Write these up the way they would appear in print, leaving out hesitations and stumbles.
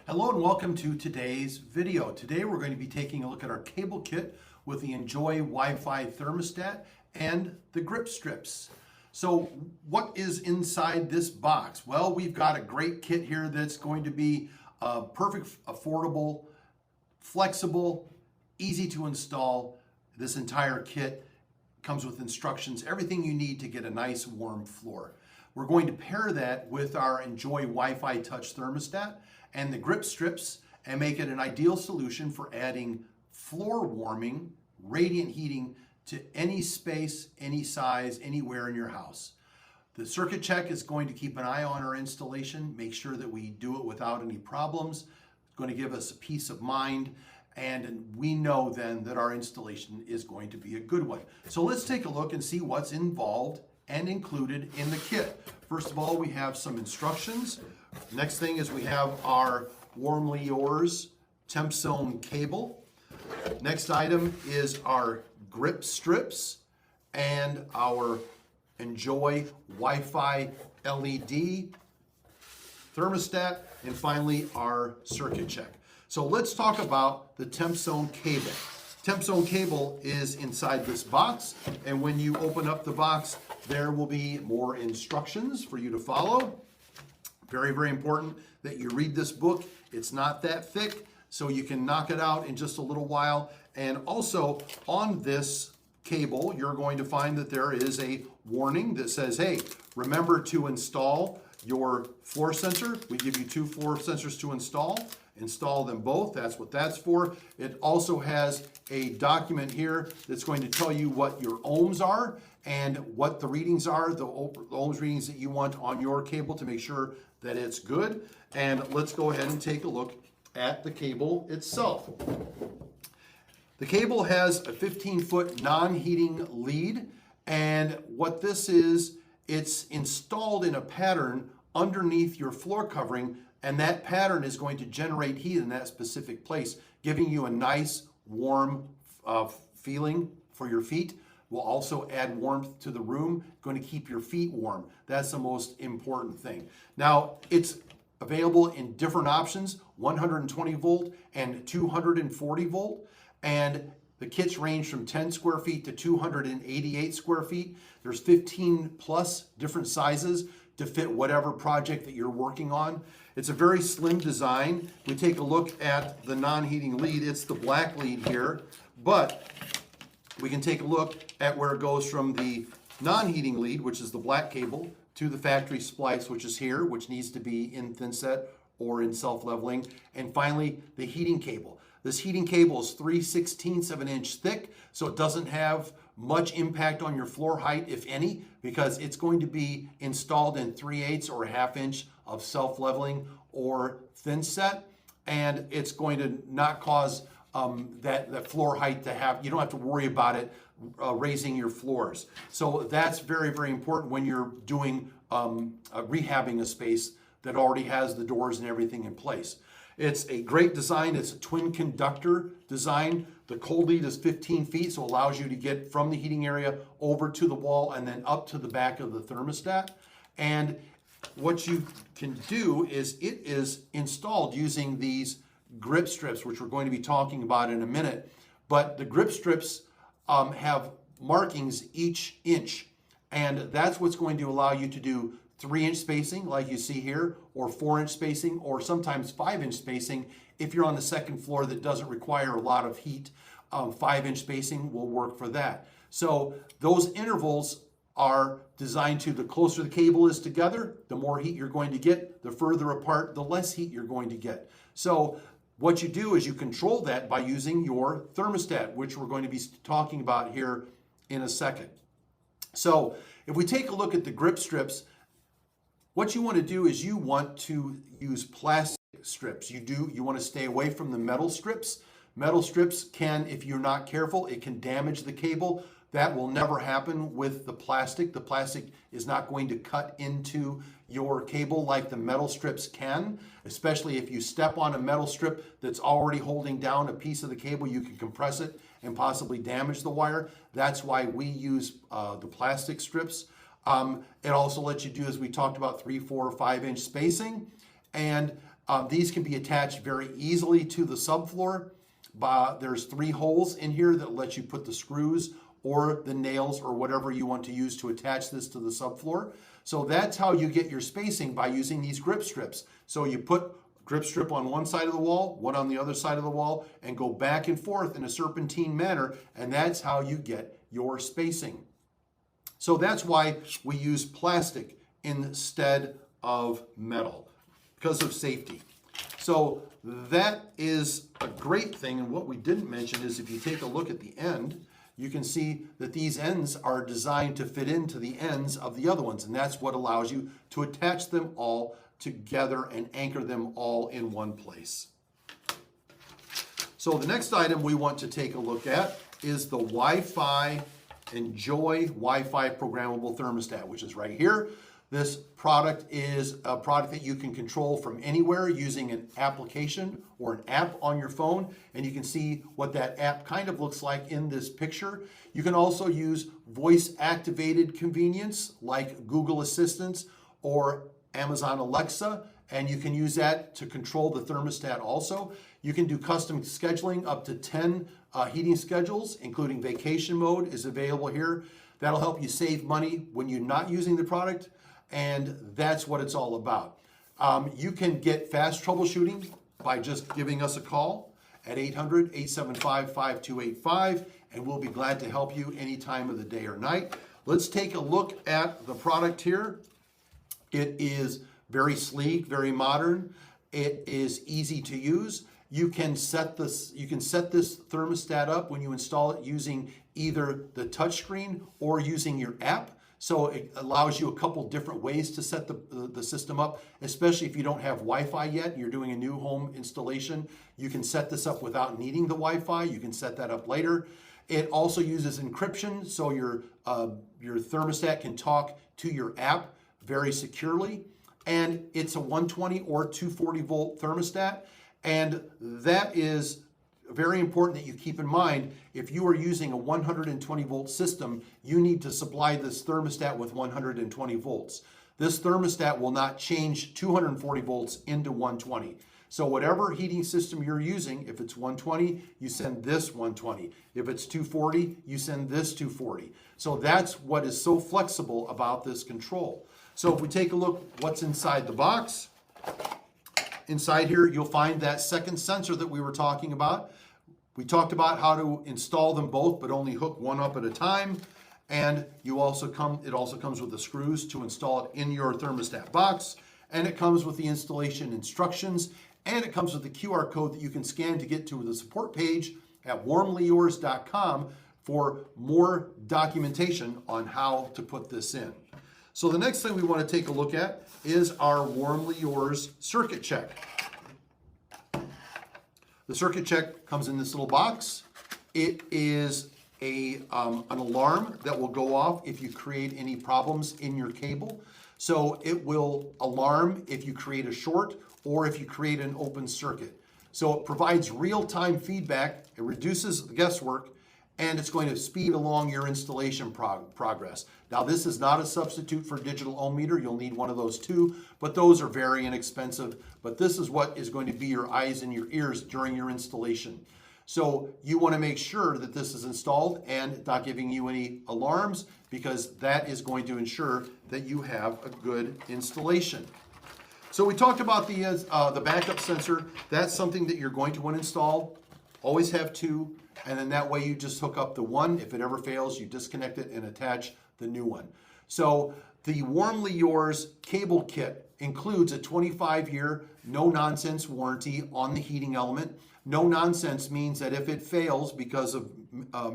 Hello and welcome to today's video. Today we're going to be taking a look at our cable kit with the nJoy Wi-Fi Thermostat and the grip strips. So what is inside this box? Well, we've got a great kit here that's going to be perfect, affordable, flexible, easy to install. This entire kit comes with instructions, everything you need to get a nice warm floor. We're going to pair that with our nJoy Wi-Fi Touch Thermostat and the grip strips and make it an ideal solution for adding floor warming, radiant heating to any space, any size, anywhere in your house. The circuit check is going to keep an eye on our installation, make sure that we do it without any problems. It's going to give us a peace of mind, and we know then that our installation is going to be a good one. So let's take a look and see what's involved and included in the kit. First of all, we have some instructions. Next thing is we have our WarmlyYours TempZone Cable. Next item is our grip strips and our nJoy Wi-Fi LED thermostat, and finally our circuit check. So let's talk about the TempZone cable. TempZone cable is inside this box, and when you open up the box, there will be more instructions for you to follow. Very, very important that you read this book. It's not that thick, so you can knock it out in just a little while. And also on this cable, you're going to find that there is a warning that says, hey, remember to install your floor sensor. We give you 2 floor sensors to install. Install them both. That's what that's for. It also has a document here that's going to tell you what your ohms are and what the readings are, the ohms readings that you want on your cable to make sure that it's good. And let's go ahead and take a look at the cable itself. The cable has a 15-foot non-heating lead, and what this is, it's installed in a pattern underneath your floor covering, and that pattern is going to generate heat in that specific place, giving you a nice warm feeling for your feet. Will also add warmth to the room, going to keep your feet warm. That's the most important thing. Now, it's available in different options, 120 volt and 240 volt. And the kits range from 10 square feet to 288 square feet. There's 15 plus different sizes to fit whatever project that you're working on. It's a very slim design. We take a look at the non-heating lead. It's the black lead here, but we can take a look at where it goes from the non-heating lead, which is the black cable, to the factory splice, which is here, which needs to be in thin set or in self-leveling. And finally, the heating cable. This heating cable is 3/16 of an inch thick, so it doesn't have much impact on your floor height, if any, because it's going to be installed in 3/8 or a ½ inch of self-leveling or thin set, and it's going to not cause that floor height to have, you don't have to worry about it raising your floors. So that's very, very important when you're doing rehabbing a space that already has the doors and everything in place. It's a great design. It's a twin conductor design. The cold lead is 15 feet, so it allows you to get from the heating area over to the wall and then up to the back of the thermostat. And what you can do is it is installed using these grip strips, which we're going to be talking about in a minute. But the grip strips have markings each inch, and that's what's going to allow you to do 3-inch spacing like you see here, or 4-inch spacing, or sometimes 5-inch spacing. If you're on the second floor that doesn't require a lot of heat, 5-inch spacing will work for that. So those intervals are designed to, the closer the cable is together, the more heat you're going to get. The further apart, the less heat you're going to get. So what you do is you control that by using your thermostat, which we're going to be talking about here in a second. So if we take a look at the grip strips, what you want to do is you want to use plastic strips. You want to stay away from the metal strips. Metal strips can, if you're not careful, it can damage the cable. That will never happen with the plastic. The plastic is not going to cut into your cable like the metal strips can, especially if you step on a metal strip that's already holding down a piece of the cable, you can compress it and possibly damage the wire. That's why we use the plastic strips. It also lets you do, as we talked about, 3, 4, or 5-inch spacing. And These can be attached very easily to the subfloor. There's 3 holes in here that let you put the screws or the nails or whatever you want to use to attach this to the subfloor. So that's how you get your spacing, by using these grip strips. So you put grip strip on one side of the wall, one on the other side of the wall, and go back and forth in a serpentine manner, and that's how you get your spacing. So that's why we use plastic instead of metal, because of safety. So that is a great thing, and what we didn't mention is if you take a look at the end, you can see that these ends are designed to fit into the ends of the other ones, and that's what allows you to attach them all together and anchor them all in one place. So the next item we want to take a look at is the Wi-Fi nJoy Wi-Fi Programmable Thermostat, which is right here. This product is a product that you can control from anywhere using an application or an app on your phone, and you can see what that app kind of looks like in this picture. You can also use voice-activated convenience like Google Assistant or Amazon Alexa, and you can use that to control the thermostat also. You can do custom scheduling. Up to 10 heating schedules, including vacation mode, is available here. That'll help you save money when you're not using the product, and that's what it's all about. You can get fast troubleshooting by just giving us a call at 800-875-5285, and we'll be glad to help you any time of the day or night. Let's take a look at the product here. It is very sleek, very modern. It is easy to use. You can set this thermostat up when you install it using either the touchscreen or using your app. So it allows you a couple different ways to set the system up, especially if you don't have Wi-Fi yet and you're doing a new home installation. You can set this up without needing the Wi-Fi. You can set that up later. It also uses encryption, so your thermostat can talk to your app very securely. And it's a 120 or 240 volt thermostat. And that is very important that you keep in mind. If you are using a 120 volt system, you need to supply this thermostat with 120 volts. This thermostat will not change 240 volts into 120. So whatever heating system you're using, if it's 120, you send this 120. If it's 240, you send this 240. So that's what is so flexible about this control. So if we take a look what's inside the box, inside here you'll find that second sensor that we were talking about. We talked about how to install them both, but only hook one up at a time. And it also comes with the screws to install it in your thermostat box. And it comes with the installation instructions. And it comes with the QR code that you can scan to get to the support page at WarmlyYours.com for more documentation on how to put this in. So the next thing we want to take a look at is our WarmlyYours circuit check. The circuit check comes in this little box. It is an alarm that will go off if you create any problems in your cable. So it will alarm if you create a short or if you create an open circuit. So it provides real-time feedback, it reduces the guesswork, and it's going to speed along your installation progress. Now, this is not a substitute for a digital ohm meter. You'll need one of those too, but those are very inexpensive. But this is what is going to be your eyes and your ears during your installation. So you want to make sure that this is installed and not giving you any alarms, because that is going to ensure that you have a good installation. So we talked about the backup sensor. That's something that you're going to want to install. Always have two, and then that way you just hook up the one. If it ever fails, you disconnect it and attach the new one. So the WarmlyYours cable kit includes a 25-year no-nonsense warranty on the heating element. No nonsense means that if it fails because of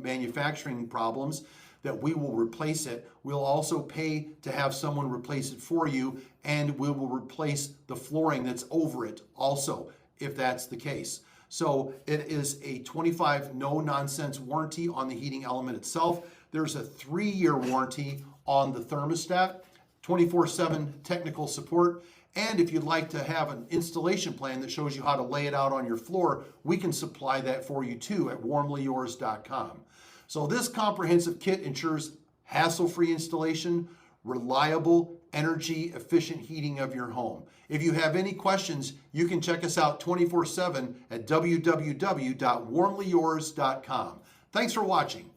manufacturing problems, that we will replace it. We'll also pay to have someone replace it for you, and we will replace the flooring that's over it also, if that's the case. So it is a 25 no-nonsense warranty on the heating element itself. There's a 3-year warranty on the thermostat, 24/7 technical support, and if you'd like to have an installation plan that shows you how to lay it out on your floor, we can supply that for you too at WarmlyYours.com. So this comprehensive kit ensures hassle-free installation, reliable, energy efficient heating of your home. If you have any questions, you can check us out 24/7 at www.warmlyyours.com. Thanks for watching.